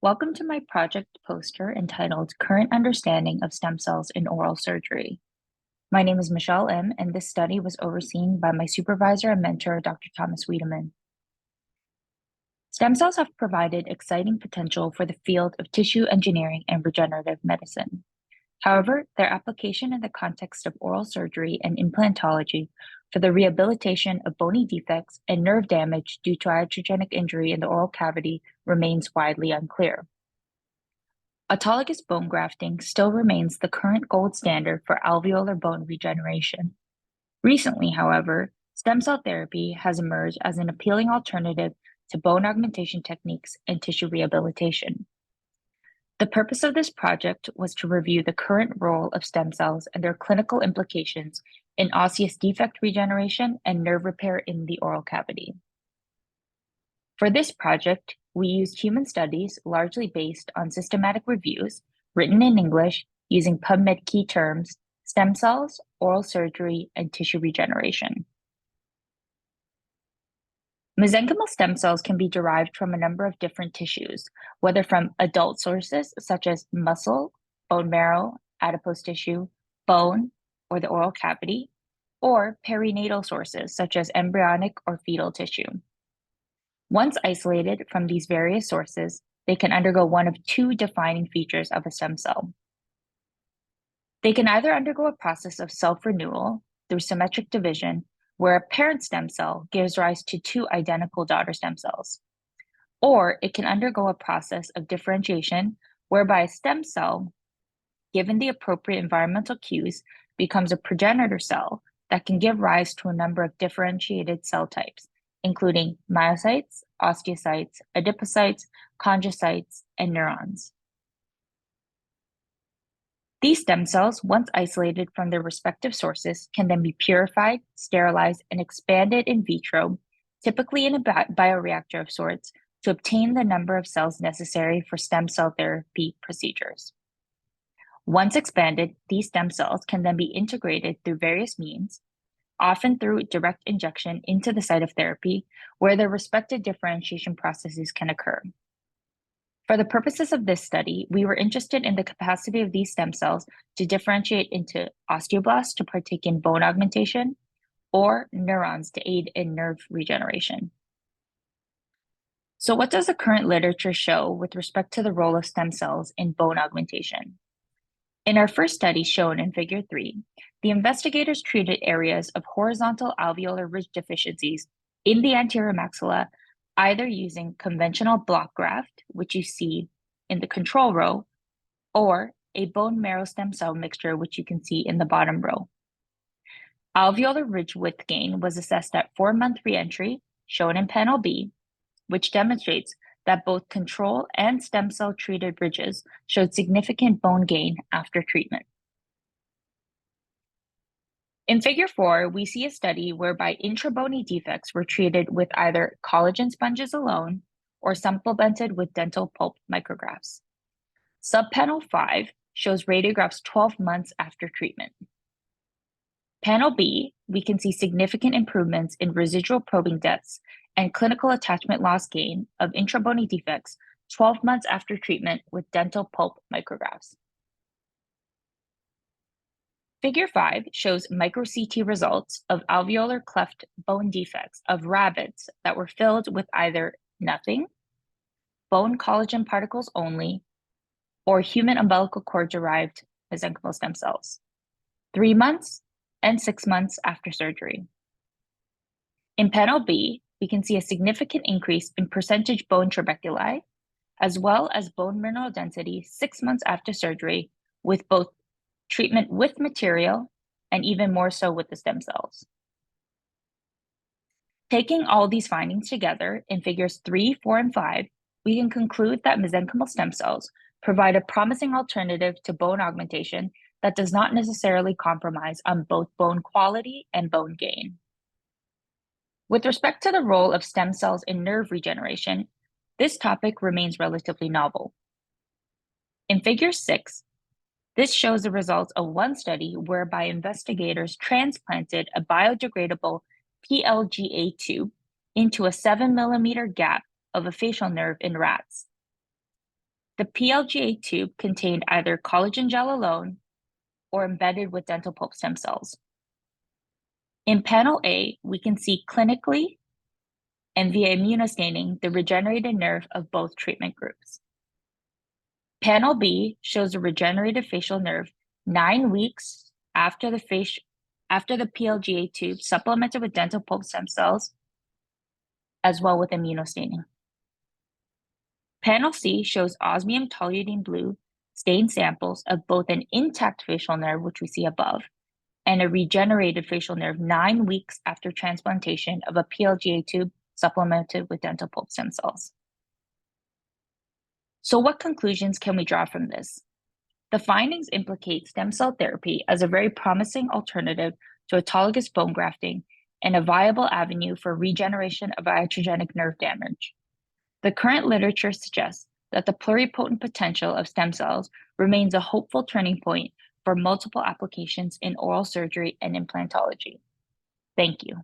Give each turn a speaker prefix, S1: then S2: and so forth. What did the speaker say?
S1: Welcome to my project poster entitled Current Understanding of Stem Cells in Oral Surgery. My name is Michelle M., and this study was overseen by my supervisor and mentor, Dr. Thomas Wiedemann. Stem cells have provided exciting potential for the field of tissue engineering and regenerative medicine. However, their application in the context of oral surgery and implantology for the rehabilitation of bony defects and nerve damage due to iatrogenic injury in the oral cavity remains widely unclear. Autologous bone grafting still remains the current gold standard for alveolar bone regeneration. Recently, however, stem cell therapy has emerged as an appealing alternative to bone augmentation techniques and tissue rehabilitation. The purpose of this project was to review the current role of stem cells and their clinical implications in osseous defect regeneration and nerve repair in the oral cavity. For this project, we used human studies largely based on systematic reviews written in English using PubMed key terms, stem cells, oral surgery, and tissue regeneration. Mesenchymal stem cells can be derived from a number of different tissues, whether from adult sources such as muscle, bone marrow, adipose tissue, bone, or the oral cavity, or perinatal sources such as embryonic or fetal tissue. Once isolated from these various sources, they can undergo one of two defining features of a stem cell. They can either undergo a process of self-renewal through symmetric division, where a parent stem cell gives rise to two identical daughter stem cells, or it can undergo a process of differentiation, whereby a stem cell, given the appropriate environmental cues, becomes a progenitor cell that can give rise to a number of differentiated cell types, including myocytes, osteocytes, adipocytes, chondrocytes, and neurons. These stem cells, once isolated from their respective sources, can then be purified, sterilized, and expanded in vitro, typically in a bioreactor of sorts, to obtain the number of cells necessary for stem cell therapy procedures. Once expanded, these stem cells can then be integrated through various means, often through direct injection into the site of therapy, where their respective differentiation processes can occur. For the purposes of this study, we were interested in the capacity of these stem cells to differentiate into osteoblasts to partake in bone augmentation, or neurons to aid in nerve regeneration. So what does the current literature show with respect to the role of stem cells in bone augmentation? In our first study shown in Figure 3, the investigators treated areas of horizontal alveolar ridge deficiencies in the anterior maxilla either using conventional block graft, which you see in the control row, or a bone marrow stem cell mixture, which you can see in the bottom row. Alveolar ridge width gain was assessed at 4-month reentry, shown in panel B, which demonstrates that both control and stem cell treated ridges showed significant bone gain after treatment. In Figure 4, we see a study whereby intrabony defects were treated with either collagen sponges alone or supplemented with dental pulp micrographs. Subpanel 5 shows radiographs 12 months after treatment. Panel B, we can see significant improvements in residual probing depths and clinical attachment loss gain of intrabony defects 12 months after treatment with dental pulp micrographs. Figure 5 shows micro-CT results of alveolar cleft bone defects of rabbits that were filled with either nothing, bone collagen particles only, or human umbilical cord-derived mesenchymal stem cells, 3 months and 6 months after surgery. In panel B, we can see a significant increase in percentage bone trabeculi, as well as bone mineral density 6 months after surgery with both treatment with material and even more so with the stem cells. Taking all these findings together in Figures 3, 4, and 5, we can conclude that mesenchymal stem cells provide a promising alternative to bone augmentation that does not necessarily compromise on both bone quality and bone gain. With respect to the role of stem cells in nerve regeneration, this topic remains relatively novel. In Figure 6, this shows the results of one study whereby investigators transplanted a biodegradable PLGA tube into a 7 millimeter gap of a facial nerve in rats. The PLGA tube contained either collagen gel alone or embedded with dental pulp stem cells. In panel A, we can see clinically and via immunostaining the regenerated nerve of both treatment groups. Panel B shows a regenerated facial nerve 9 weeks after the PLGA tube supplemented with dental pulp stem cells, as well with immunostaining. Panel C shows osmium toluidine blue stained samples of both an intact facial nerve, which we see above, and a regenerated facial nerve 9 weeks after transplantation of a PLGA tube supplemented with dental pulp stem cells. So what conclusions can we draw from this? The findings implicate stem cell therapy as a very promising alternative to autologous bone grafting and a viable avenue for regeneration of iatrogenic nerve damage. The current literature suggests that the pluripotent potential of stem cells remains a hopeful turning point for multiple applications in oral surgery and implantology. Thank you.